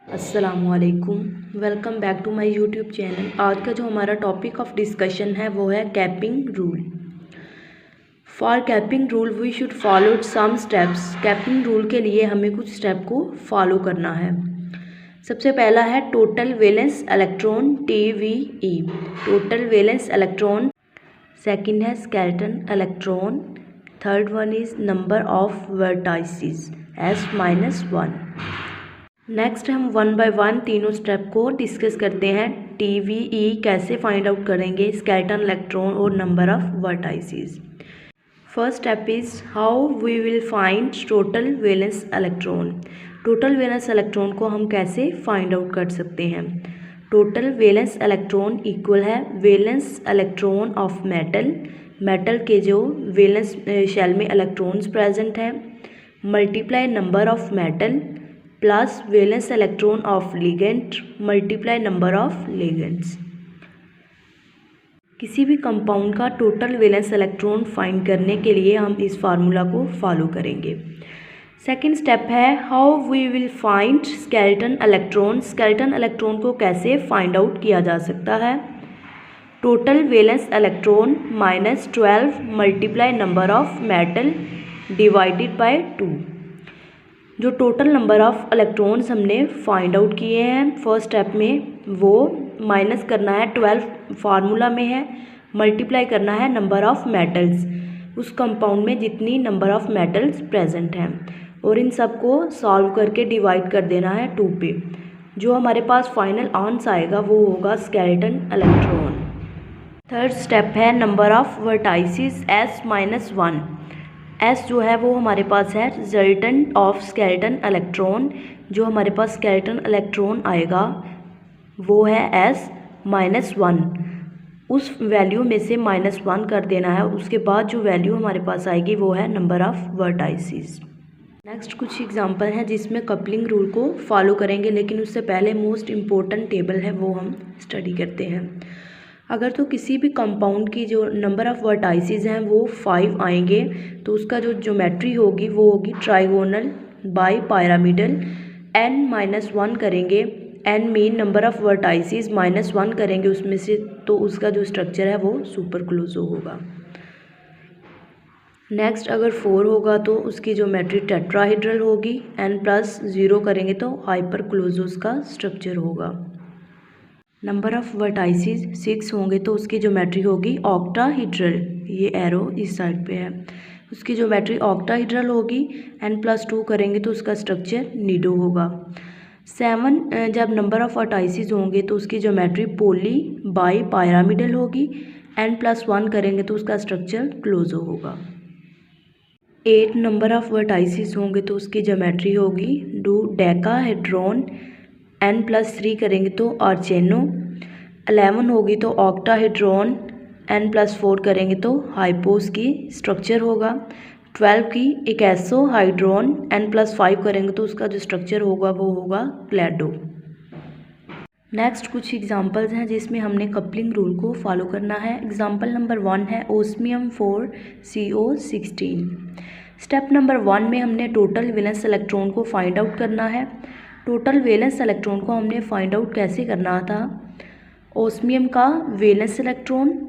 अस्सलामुअलैकुम। Welcome back to my YouTube channel. आज का जो हमारा टॉपिक ऑफ डिस्कशन है वो है capping rule. For capping rule we should follow some steps. Capping rule के लिए हमें कुछ स्टेप को फॉलो करना है। सबसे पहला है total valence electron TVE, total valence electron. Second है skeleton electron. Third one is number of vertices S-1। Next हम वन बाय वन तीनों स्टेप को डिस्कस करते हैं। TVE कैसे फाइंड आउट करेंगे, स्केलेटन इलेक्ट्रॉन और number of vertices. First step is how we will find total valence electron. Total valence electron को हम कैसे फाइंड आउट कर सकते हैं। टोटल वैलेंस इलेक्ट्रॉन इक्वल है valence electron of metal, metal के जो वैलेंस शेल में इलेक्ट्रॉन्स प्रेजेंट हैं, multiply number of metal plus valence electron of ligand multiply number of ligands. किसी भी कंपाउंड का टोटल वैलेंस इलेक्ट्रॉन फाइंड करने के लिए हम इस फार्मूला को फॉलो करेंगे। सेकंड स्टेप है how we will find skeleton electron. Skeleton electron को कैसे फाइंड आउट किया जा सकता है। Total valence electron -12 multiply number of metal divided by 2। जो टोटल नंबर ऑफ़ इलेक्ट्रॉन्स हमने फाइंड आउट किए हैं फर्स्ट स्टेप में, वो माइनस करना है 12 फार्मूला में है, मल्टीप्लाई करना है नंबर ऑफ़ मेटल्स, उस कंपाउंड में जितनी नंबर ऑफ़ मेटल्स प्रेजेंट हैं, और इन सब को सॉल्व करके डिवाइड कर देना है 2 पे। जो हमारे पास फाइनल आंसर आएगा वो होगा स्केलेटन इलेक्ट्रॉन। थर्ड स्टेप है number of vertices S-1। S जो है वो हमारे पास है रिजल्टेंट ऑफ स्केलेटन इलेक्ट्रॉन। जो हमारे पास स्केलेटन इलेक्ट्रॉन आएगा वो है S-1। उस वैल्यू में से -1 कर देना है और उसके बाद जो वैल्यू हमारे पास आएगी वो है नंबर ऑफ़ वर्टाइसिस। नेक्स्ट कुछ एग्जांपल हैं जिसमें कपलिंग रूल को फॉलो करेंगे, लेकिन उससे पहले मोस्ट इम्पोर्टेंट टेबल है वो हम स्टडी करते हैं। अगर तो किसी भी कंपाउंड की जो नंबर ऑफ़ वर्टाइसिस हैं वो 5 आएंगे तो उसका जो ज्योमेट्री होगी वो होगी ट्राइगोनल बाई पायरामिडल। n-1 करेंगे, n mean number of vertices -1 करेंगे उसमें से, तो उसका जो स्ट्रक्चर है वो सुपरक्लोजो होगा। नेक्स्ट अगर 4 होगा तो उसकी ज्योमेट्री टेट्राहेड्रल होगी, n+0 करेंगे तो हाइपरक्लोजोस का स्ट्रक्चर होगा। नंबर ऑफ़ वर्टाइसिस 6 होंगे तो उसकी ज्योमेट्री होगी ऑक्टाहेड्रल, ये एरो इस साइड पे है, उसकी ज्योमेट्री ऑक्टाहेड्रल होगी। n+2 करेंगे तो उसका स्ट्रक्चर निडो होगा। 7 जब नंबर ऑफ़ वर्टाइसिस होंगे तो उसकी ज्योमेट्री पोली बाई पायरामिडल होगी। n+1 करेंगे तो उसका स्ट्रक्चर क्लोजो होगा। 8 नंबर ऑफ़ वर्टाइसिस होंगे तो उसकी ज्योमेट्री होगी डोडेकाहेड्रॉन। n+3 करेंगे तो आर्चेनो। 11 होगी तो ऑक्टाहेड्रॉन। n+4 करेंगे तो हाइपोस की स्ट्रक्चर होगा। 12 की इकेसोहाइड्रॉन। n+5 करेंगे तो उसका जो स्ट्रक्चर होगा वो होगा क्लैडो। नेक्स्ट कुछ एग्जांपल्स हैं जिसमें हमने कपलिंग रूल को फॉलो करना है। एग्जांपल नंबर 1 है ओस्मियम 4CO16। स्टेप नंबर 1 में हमने टोटल वैलेंस इलेक्ट्रॉन को फाइंड आउट करना है। टोटल वैलेंस इलेक्ट्रॉन को हमने फाइंड आउट कैसे करना था। ओस्मियम का वैलेंस इलेक्ट्रॉन,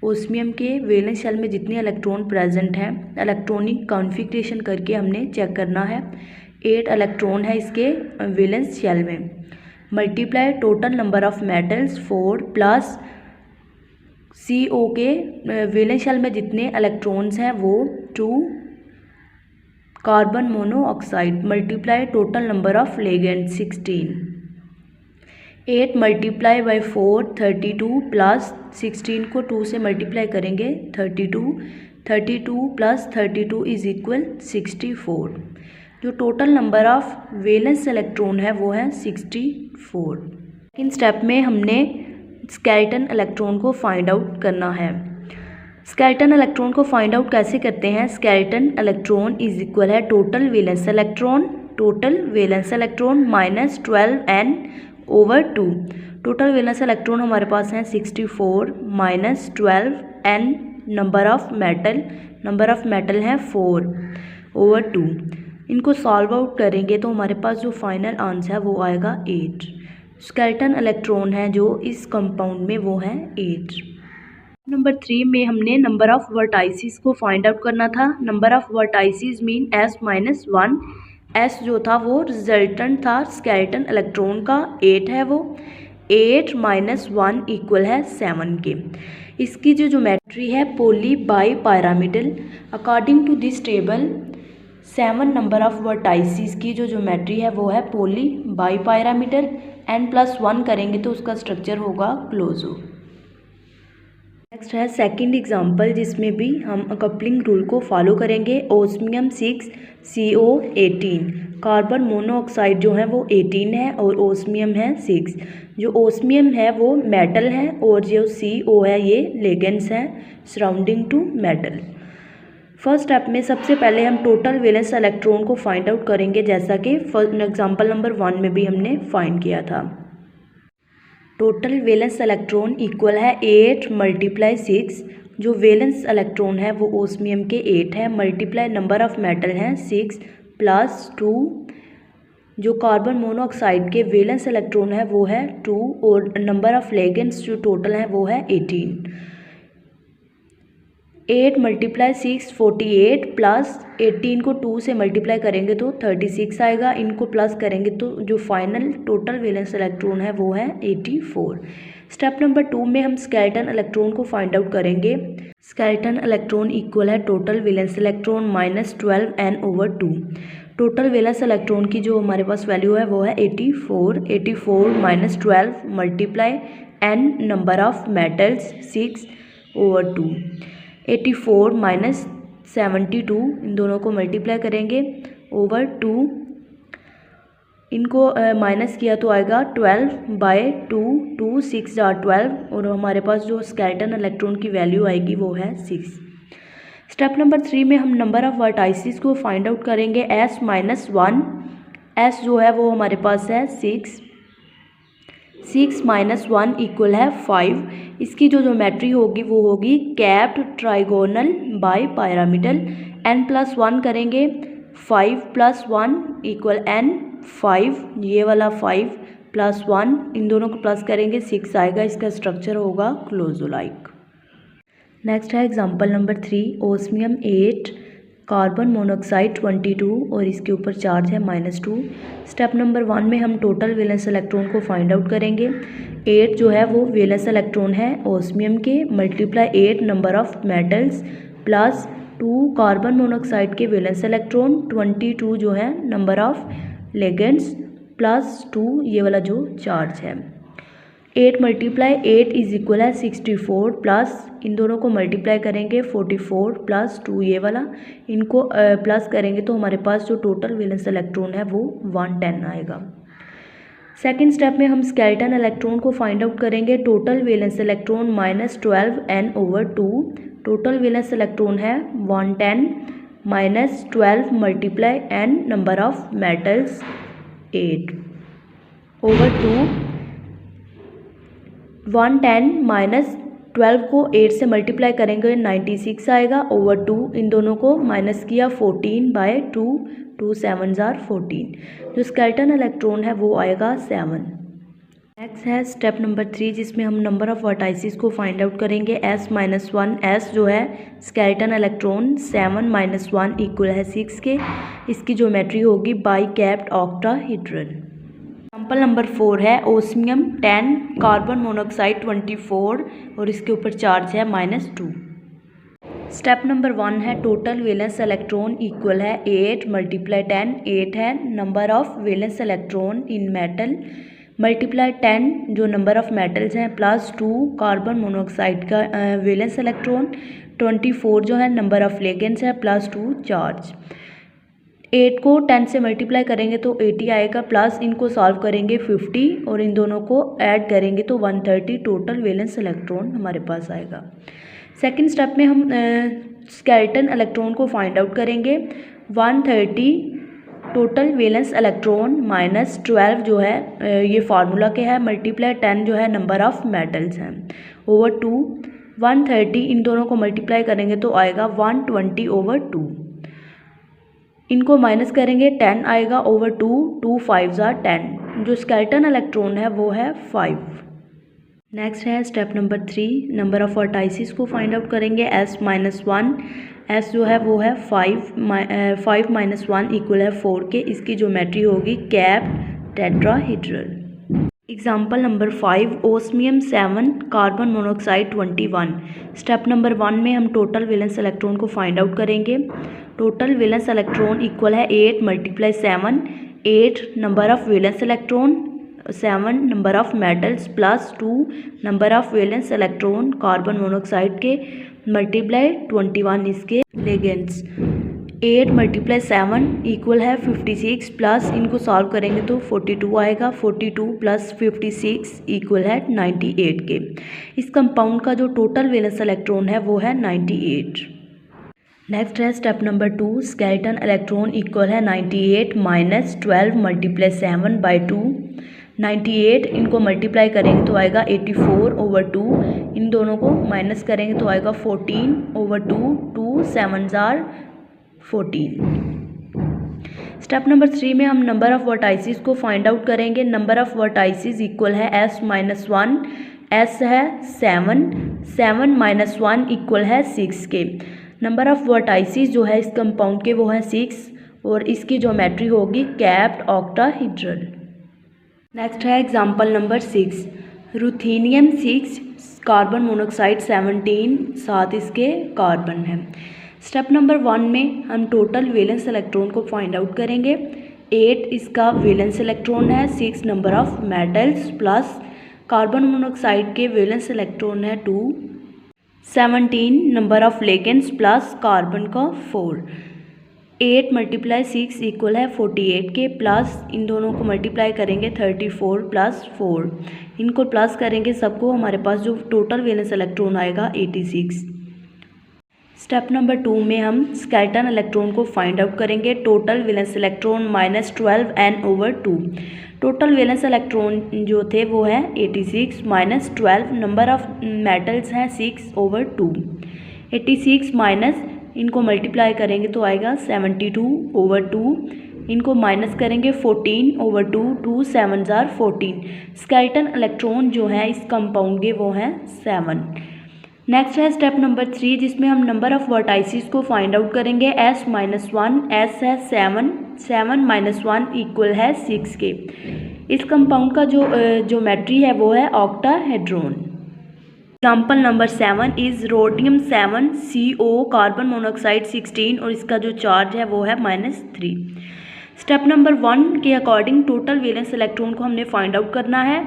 ओस्मियम के वैलेंस शेल में जितने इलेक्ट्रॉन प्रेजेंट हैं इलेक्ट्रॉनिक कॉन्फ़िगरेशन करके हमने चेक करना है। 8 इलेक्ट्रॉन है इसके वैलेंस शेल में, multiply total number of metals 4 plus CO के वैलेंस शेल में जितने इलेक्ट्रॉन्स हैं वो 2 carbon monoxide multiply total number of ligand 16। 8 multiply by 4 32 plus 16 को 2 से मल्टीप्लाई करेंगे 32 प्लस 32 इज इक्वल 64। जो total number of valence electron है वो है 64। इन स्टेप में हमने स्केलेटन इलेक्ट्रॉन को फाइंड आउट करना है। स्केलेटन इलेक्ट्रॉन को फाइंड आउट कैसे करते हैं। स्केलेटन इलेक्ट्रॉन इज इक्वल है total valence electron -12n/2। Total valence electron हमारे पास हैं 64 -12n नंबर ऑफ़ मेटल हैं 4/2। इनको सॉल्व आउट करेंगे तो हमारे पास जो फाइनल आंसर है वो आएगा 8। स्केलेटन इलेक्ट्रॉन है जो इस कंपाउंड में वो है 8। नंबर 3 में हमने नंबर ऑफ वर्टाइसिस को फाइंड आउट करना था। Number of vertices mean S-1। S जो था वो रिजल्टेंट था स्केलेटन इलेक्ट्रॉन का, 8 है वो। 8 - 1 इक्वल है 7 के। इसकी जो ज्योमेट्री है poly bipyramidal. According to this table 7 number of vertices की जो ज्योमेट्री है वो है पोली बाई पायरामिडल। n+1 करेंगे तो उसका स्ट्रक्चर होगा क्लोजो। नेक्स्ट है सेकंड एग्जांपल जिसमें भी हम कपलिंग रूल को फॉलो करेंगे। Osmium 6 CO 18। कार्बन मोनोऑक्साइड जो है वो 18 है और ओस्मियम है 6। जो ओस्मियम है वो मेटल है और जो CO है ये लेगेंड्स है surrounding to metal. First step में सबसे पहले हम टोटल वैलेंस इलेक्ट्रॉन को फाइंड आउट करेंगे, जैसा कि एग्जांपल नंबर 1 में भी हमने फाइंड किया था। टोटल वैलेंस इलेक्ट्रॉन इक्वल है 8 × 6। जो वैलेंस इलेक्ट्रॉन है वो ओस्मियम के 8 है, मल्टीप्लाई नंबर ऑफ मेटल हैं 6 + 2। जो कार्बन मोनोऑक्साइड के वैलेंस इलेक्ट्रॉन है वो है 2 और नंबर ऑफ लेगेंड्स जो टोटल है वो है 18। 8 × 6 48 प्लस 18 को 2 से मल्टीप्लाई करेंगे तो 36 आएगा। इनको प्लस करेंगे तो जो फाइनल टोटल वैलेंस इलेक्ट्रॉन है वो है 84। स्टेप नंबर 2 में हम स्केलेटन इलेक्ट्रॉन को फाइंड आउट करेंगे। स्केलेटन इलेक्ट्रॉन इक्वल है total valence electron -12 n/2। Total valence electron की जो हमारे पास वैल्यू है वो है 84। 84 - 12 multiply n number of metals 6/2। 84 - 72 इन दोनों को मल्टीप्लाई करेंगे ओवर 2। इनको माइनस किया तो आएगा 12/2। 2 6 12 और हमारे पास जो स्केलेटन इलेक्ट्रॉन की वैल्यू आएगी वो है 6। स्टेप नंबर 3 में हम नंबर ऑफ वर्टाइसिस को फाइंड आउट करेंगे। S-1। S जो है वो हमारे पास है 6। 6 - 1 इक्वल है 5। इसकी जो ज्योमेट्री होगी वो होगी capped trigonal bye pyramidal. n+1 करेंगे 5 + 1 इक्वल n। 5 ये वाला 5 + 1 इन दोनों को प्लस करेंगे 6 आएगा। इसका स्ट्रक्चर होगा क्लोजोलाइक। नेक्स्ट है example number 3। Osmium 8 carbon monoxide 22 और इसके ऊपर चार्ज है -2। स्टेप नंबर 1 में हम टोटल वैलेंस इलेक्ट्रॉन को फाइंड आउट करेंगे। 8 जो है वो वैलेंस इलेक्ट्रॉन है ओस्मियम के, multiply 8 number of metals plus 2 carbon monoxide के वैलेंस इलेक्ट्रॉन, 22 जो है नंबर ऑफ लेगेंड्स प्लस 2 ये वाला जो चार्ज है। 8 × 8 इज इक्वल है 64 प्लस इन दोनों को मल्टीप्लाई करेंगे 44 + 2 ये वाला, इनको प्लस करेंगे तो हमारे पास जो टोटल वैलेंस इलेक्ट्रॉन है वो 110 आएगा। सेकेंड स्टेप में हम स्केलेटन इलेक्ट्रॉन को फाइंड आउट करेंगे। Total valence electron -12 n/2। Total valence electron है 110 -12 multiply n number of metals 8/2। 110 - 12 को 8 से मल्टीप्लाई करेंगे 96 आएगा ओवर 2। इन दोनों को माइनस किया 14/2। 2 7 14। जो स्केलेटन इलेक्ट्रॉन है वो आएगा 7। नेक्स्ट है स्टेप नंबर 3 जिसमें हम नंबर ऑफ वर्टाइसिस को फाइंड आउट करेंगे। S-1 S जो है स्केलेटन इलेक्ट्रॉन 7 - 1 इक्वल है 6 के। इसकी ज्योमेट्री होगी by capped octahedral. Example number 4 है ओस्मियम 10 कार्बन मोनोऑक्साइड 24 और इसके ऊपर चार्ज है -2। स्टेप नंबर 1 है टोटल वैलेंस इलेक्ट्रॉन इक्वल है 8 × 10। 8 है number of valence electron in metal, multiply 10 जो नंबर ऑफ मेटल्स हैं प्लस 2 कार्बन मोनोऑक्साइड का वैलेंस इलेक्ट्रॉन, 24 जो है नंबर ऑफ लेगेंड्स है प्लस 2 चार्ज। 8 को 10 से मल्टीप्लाई करेंगे तो 80 आएगा, प्लस इनको सॉल्व करेंगे 50 और इन दोनों को ऐड करेंगे तो 130 टोटल वैलेंस इलेक्ट्रॉन हमारे पास आएगा। सेकंड स्टेप में हम स्केलेटन इलेक्ट्रॉन को फाइंड आउट करेंगे। 130 टोटल वैलेंस इलेक्ट्रॉन -12 जो है ये फार्मूला के है, मल्टीप्लाई 10 जो है नंबर ऑफ मेटल्स हैं ओवर 2। 130 इन दोनों को मल्टीप्लाई करेंगे तो आएगा 120/2। इनको माइनस करेंगे 10 आएगा ओवर 2, 2 5 ज़ा 10। जो स्केलेटन इलेक्ट्रॉन है वो है 5। नेक्स्ट है step number 3, number of vertices को फाइंड आउट करेंगे। S-1, S जो है वो है 5 माइनस 1 इक्वल है 4 के। इसकी ज्योमेट्री होगी cap tetrahedral. Example number 5, osmium 7, carbon monoxide 21। Step number 1 में हम टोटल वैलेंस इलेक्ट्रॉन को फाइंड आउट करेंगे। टोटल वैलेंस इलेक्ट्रॉन इक्वल है 8 × 7, 8 number of valence electron, 7 number of metals plus 2 number of valence electron carbon monoxide के multiply 21 इसके ligands. 8 × 7 equal है 56 plus इनको solve करेंगे तो 42 आएगा। 42 + 56 इक्वल है 98 के। इस कंपाउंड का जो टोटल वैलेंस इलेक्ट्रॉन है वो है 98। नेक्स्ट है step number 2, skeleton electron equal है 98 माइनस 12 × 7/2। 98 इनको मल्टीप्लाई करेंगे तो आएगा 84/2। इन दोनों को माइनस करेंगे तो आएगा 14/2, 2 7 ज़ार 14। स्टेप नंबर 3 में हम नंबर ऑफ वर्टाइसिस को फाइंड आउट करेंगे। नंबर ऑफ वर्टाइसिस इक्वल है S-1, S है 7, 7 - 1 इक्वल है 6 के। नंबर ऑफ वर्टाइसिस जो है इस कंपाउंड के वो है 6 और इसकी ज्योमेट्री होगी कैप्ड ऑक्टाहेड्रल। नेक्स्ट है example number 6, ruthenium 6, carbon monoxide 17, साथ इसके कार्बन है। स्टेप नंबर 1 में हम टोटल वैलेंस इलेक्ट्रॉन को फाइंड आउट करेंगे। 8 इसका वैलेंस इलेक्ट्रॉन है, 6 number of metals plus carbon monoxide के वैलेंस इलेक्ट्रॉन है 2, 17 number of ligands plus carbon का 4। 8 × 6 इक्वल है 48 के, प्लस इन दोनों को मल्टीप्लाई करेंगे 34 + 4। इनको प्लस करेंगे सबको, हमारे पास जो टोटल वैलेंस इलेक्ट्रॉन आएगा 86। स्टेप नंबर 2 में हम स्केलेटन इलेक्ट्रॉन को फाइंड आउट करेंगे। Total valence electron -12n/2। Total valence electron जो थे वो है 86 - 12 नंबर ऑफ मेटल्स हैं 6/2। 86 माइनस इनको मल्टीप्लाई करेंगे तो आएगा 72/2। इनको माइनस करेंगे 14/2, 2 7 ज़ार 14। स्केलेटन इलेक्ट्रॉन जो है इस कंपाउंड के वो हैं 7। नेक्स्ट है स्टेप नंबर 3 जिसमें हम नंबर ऑफ वर्टाइसिस को फाइंड आउट करेंगे। S-1, S है 7, 7 - 1 इक्वल है 6 के। इस कंपाउंड का जो ज्योमेट्री है वो है octahedron. Example number 7 is rhodium 7, CO, carbon monoxide 16 और इसका जो चार्ज है वो है -3। स्टेप नंबर 1 के अकॉर्डिंग टोटल वैलेंस इलेक्ट्रॉन को हमने फाइंड आउट करना है।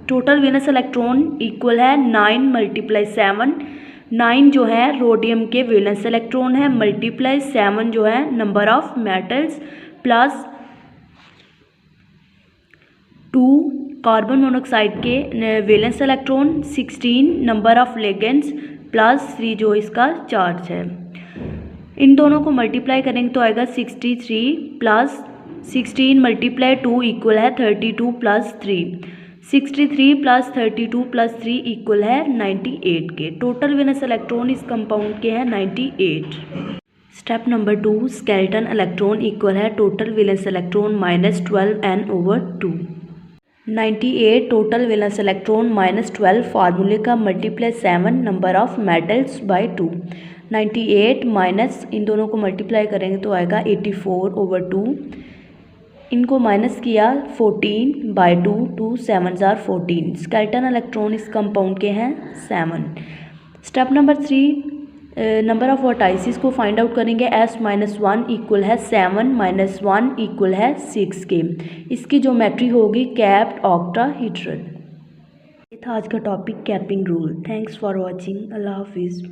टोटल वैलेंस इलेक्ट्रॉन इक्वल है 9 × 7। 9 जो है रोडियम के वैलेंस इलेक्ट्रॉन है, मल्टीप्लाई 7 जो है number of metals plus 2 carbon monoxide के valence electron, 16 number of ligands plus 3 जो इसका चार्ज है। इन दोनों को मल्टीप्लाई करेंगे तो आएगा 63 प्लस 16 × 2 इक्वल है 32 + 3। 63 + 32 + 3 इक्वल है 98 के। टोटल वैलेंस इलेक्ट्रॉन इस कंपाउंड के हैं 98। Step number 2, skeleton electron equal है total valence electron -12n/2। 98 total valence electron -12 फार्मूले का multiply 7 number of metals by 2। 98 minus इन दोनों को मल्टीप्लाई करेंगे तो आएगा 84/2। इनको माइनस किया 14/2, 2 7 ज़ार 14। स्केलेटन इलेक्ट्रॉन इस कंपाउंड के हैं 7। Step number 3 number of vertices को फाइंड आउट करेंगे। S-1 इक्वल है 7 - 1 इक्वल है 6 के। इसकी ज्योमेट्री होगी कैप्ड ऑक्टाहेड्रल। ये था आज का topic capping rule. Thanks for watching. अल्लाह हाफिज़।